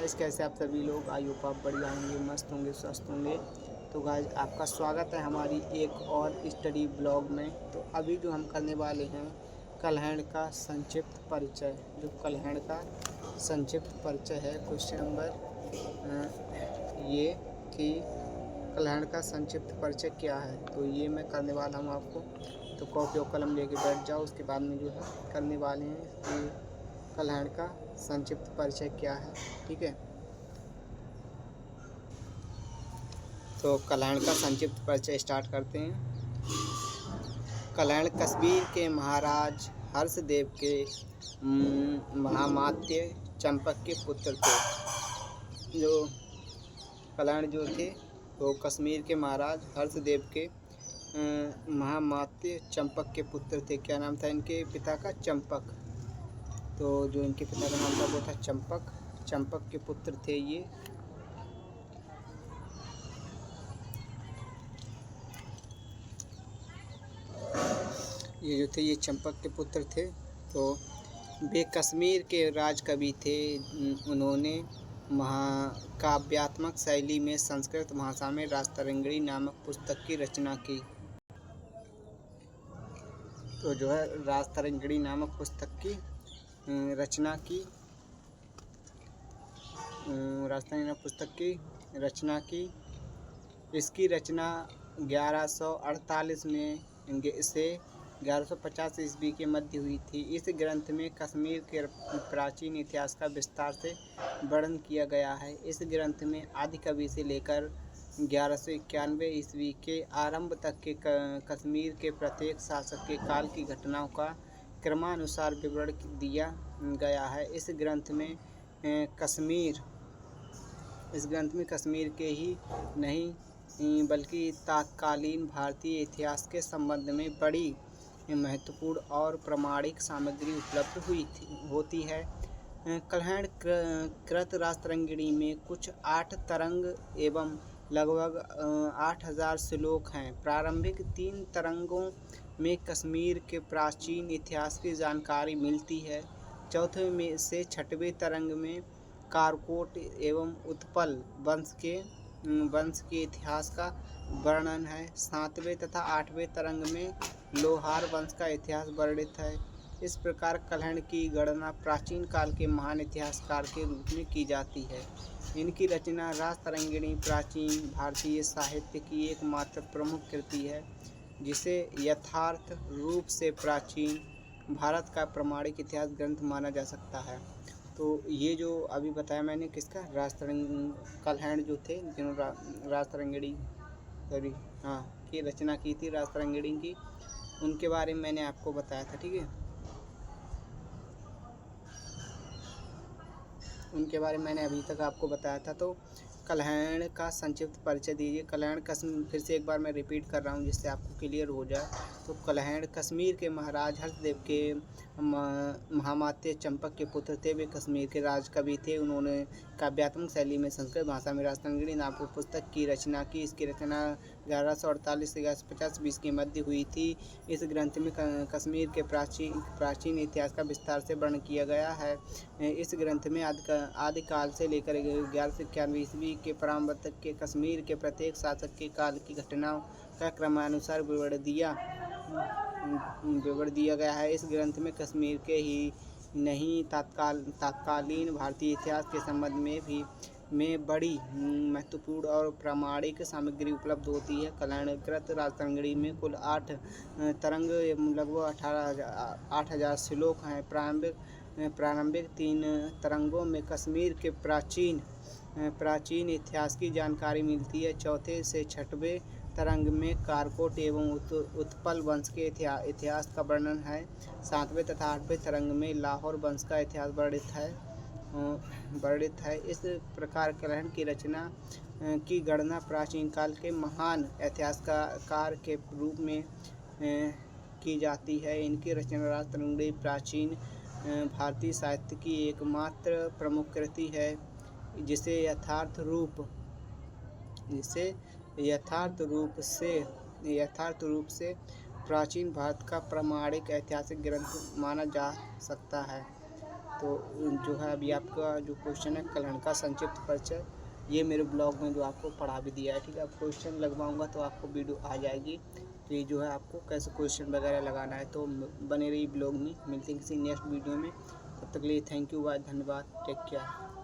Guys कैसे आप सभी लोग, आई होप आप बढ़िया होंगे, मस्त होंगे, स्वस्थ होंगे। तो गाइस आपका स्वागत है हमारी एक और स्टडी ब्लॉग में। तो अभी जो हम करने वाले हैं कलहड़ का संक्षिप्त परिचय। जो कलहड़ का संक्षिप्त परिचय है, क्वेश्चन नंबर ये कि कलहड़ का संक्षिप्त परिचय क्या है, तो ये मैं करने वाला हूँ आपको। तो कॉपी और कलम लेके बैठ जाओ। उसके बाद में जो है करने वाले हैं कि कलहड़ का संक्षिप्त परिचय क्या है। ठीक है, तो कलहड़ का संक्षिप्त परिचय स्टार्ट करते हैं। कलहड़ कश्मीर के महाराज हर्षदेव के महामात्य चंपक के पुत्र थे। जो कलहड़ जो थे वो कश्मीर के महाराज हर्षदेव के महामात्य चंपक के पुत्र थे। क्या नाम था इनके पिता का? चंपक। तो जो इनके पिता का नाम था वो था चंपक। चंपक के पुत्र थे ये। जो थे ये चंपक के पुत्र थे। तो वे कश्मीर के राजकवि थे। उन्होंने महाकाव्यात्मक शैली में संस्कृत भाषा में राजतरंगिणी नामक पुस्तक की रचना की। तो जो है राजतरंगिणी नामक पुस्तक की रचना की। राजतरंगिणी नामक पुस्तक की रचना की। इसकी रचना 1148 में से 1150 ईस्वी के मध्य हुई थी। इस ग्रंथ में कश्मीर के प्राचीन इतिहास का विस्तार से वर्णन किया गया है। इस ग्रंथ में आदिकवि से लेकर 1191 ईस्वी के आरंभ तक के कश्मीर के प्रत्येक शासक के काल की घटनाओं का क्रमानुसार विवरण दिया गया है। इस ग्रंथ में कश्मीर के ही नहीं बल्कि तत्कालीन भारतीय इतिहास के संबंध में बड़ी महत्वपूर्ण और प्रामाणिक सामग्री उपलब्ध होती है। कलहड़ कृत राजतरंगिणी में कुछ 8 तरंग एवं लगभग 8000 श्लोक हैं। प्रारंभिक 3 तरंगों में कश्मीर के प्राचीन इतिहास की जानकारी मिलती है। चौथे में से 6वें तरंग में कारकोट एवं उत्पल वंश के इतिहास का वर्णन है। 7वें तथा 8वें तरंग में लोहार वंश का इतिहास वर्णित है। इस प्रकार कलहड़ की गणना प्राचीन काल के महान इतिहासकार के रूप में की जाती है। इनकी रचना राजतरंगिणी प्राचीन भारतीय साहित्य की एकमात्र प्रमुख कृति है, जिसे यथार्थ रूप से प्राचीन भारत का प्रामाणिक इतिहास ग्रंथ माना जा सकता है। तो ये जो अभी बताया मैंने किसका, कलहड़ जो थे जिन्होंने राजतरंगिणी की रचना की थी, राजतरंगिणी की, उनके बारे में मैंने आपको बताया था। ठीक है, उनके बारे में मैंने अभी तक आपको बताया था। तो कलहड़ का संक्षिप्त परिचय दीजिए। कलहड़ कश्मीर, फिर से एक बार मैं रिपीट कर रहा हूँ जिससे आपको क्लियर हो जाए। तो कलहड़ कश्मीर के महाराज हर्षदेव के महामात्य चंपक के पुत्र थे। वे कश्मीर के राजकवि थे। उन्होंने काव्यात्मक शैली में संस्कृत भाषा में राजतरंगिणी नामक पुस्तक की रचना की। इसकी रचना 1148 से 1150 बीस के मध्य हुई थी। इस ग्रंथ में कश्मीर के प्राचीन इतिहास का विस्तार से वर्णन किया गया है। इस ग्रंथ में आदिकाल से लेकर 1191 ईस्वी के प्रारंभ तक के कश्मीर के प्रत्येक शासक के काल की घटनाओं का क्रमानुसार विवरण दिया गया है। इस ग्रंथ में कश्मीर के ही नहीं तत्कालीन भारतीय इतिहास के संबंध में बड़ी महत्वपूर्ण और प्रामाणिक सामग्री उपलब्ध होती है। कलहड़ कृत राजतरंगिणी में कुल 8 तरंग लगभग 8000 श्लोक हैं। प्रारंभिक 3 तरंगों में कश्मीर के प्राचीन इतिहास की जानकारी मिलती है। चौथे से 6वें तरंग में कारकोट एवं उत्पल वंश के इतिहास का वर्णन है। 7वें तथा 8वें तरंग में लाहौर वंश का इतिहास वर्णित है। इस प्रकार कलहड़ की रचना की गणना प्राचीन काल के महान इतिहासकार के रूप में की जाती है। इनकी रचना राजतरंगिणी प्राचीन भारतीय साहित्य की एकमात्र प्रमुख कृति है, जिसे यथार्थ रूप से प्राचीन भारत का प्रामाणिक ऐतिहासिक ग्रंथ माना जा सकता है। तो जो है अभी आपका जो क्वेश्चन है कलहण का संक्षिप्त परिचय, ये मेरे ब्लॉग में जो आपको पढ़ा भी दिया है। ठीक है, अब क्वेश्चन लगवाऊंगा तो आपको वीडियो आ जाएगी। तो ये जो है आपको कैसे क्वेश्चन वगैरह लगाना है, तो बने रही ब्लॉग में। मिलते हैं किसी नेक्स्ट वीडियो में, तब तक के लिए थैंक यू, बाय, धन्यवाद, टेक केयर।